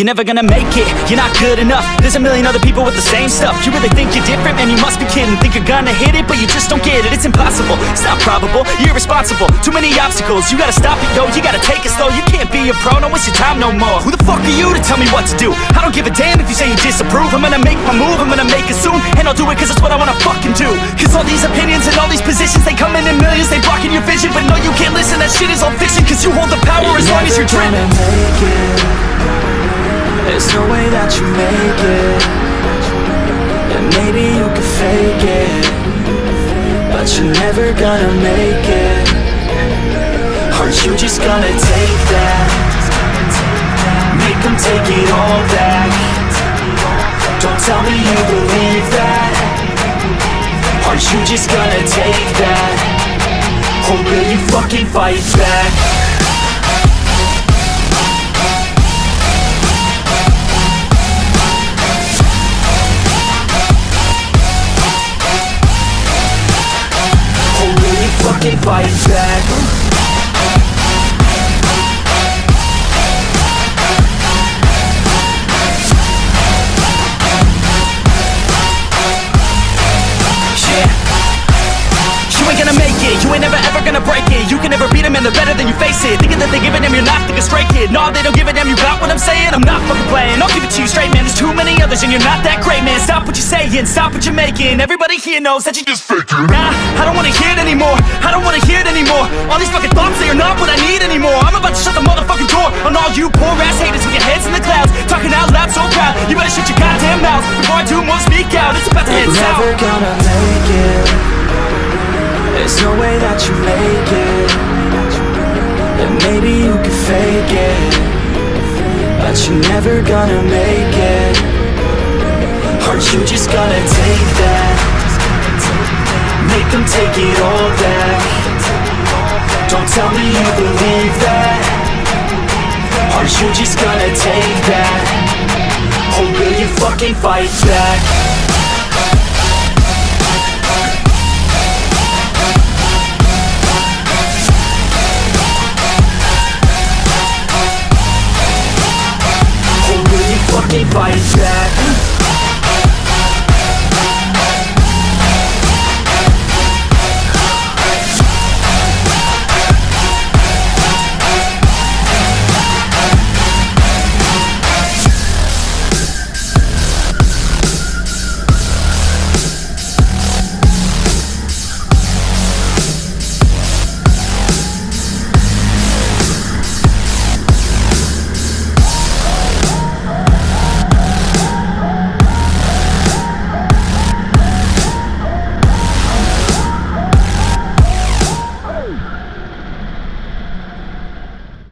You're never gonna make it, you're not good enough. There's a million other people with the same stuff. You really think you're different? Man, you must be kidding. Think you're gonna hit it, but you just don't get it. It's impossible, it's not probable, you're irresponsible. Too many obstacles, you gotta stop it, yo. You gotta take it slow, you can't be a pro. Don't waste your time no more. Who the fuck are you to tell me what to do? I don't give a damn if you say you disapprove. I'm gonna make my move, I'm gonna make it soon. And I'll do it cause it's what I wanna fucking do. Cause all these opinions and all these positions, they come in millions. They blocking your vision, but no, you can't listen. That shit is all fiction. Cause you hold the power as long as you're driven. There's no way that you make it. And maybe you could fake it, but you're never gonna make it. Aren't you just gonna take that? Make them take it all back. Don't tell me you believe that. Aren't you just gonna take that? Or will you fucking fight back? Fucking fight back. You ain't gonna make it, you ain't never ever gonna break it. You can never beat them and they're better than you face it. Thinking that they give a damn, you're not thinking straight, kid. No, they don't give a damn, you got what I'm saying? I'm not fucking playing, I'll give it to you straight, man. There's too many others and you're not that great, man. Stop what you're saying, stop what you're making. Everybody here knows that you just faking. Nah, I don't wanna hear it anymore, I don't wanna hear it anymore. All these fucking thoughts, they are not what I need anymore. I'm about to shut the motherfucking door on all you poor ass haters with your heads in the clouds, talking out loud so proud. You better shut your goddamn mouth before I do more speak out. It's about to head south. Never gonna make it. There's no way that you make it. And maybe you could fake it, but you're never gonna make it. Aren't you just gonna take that? Make them take it all back. Don't tell me you believe that. Aren't you just gonna take that? Or will you fucking fight back? Fucking fight back.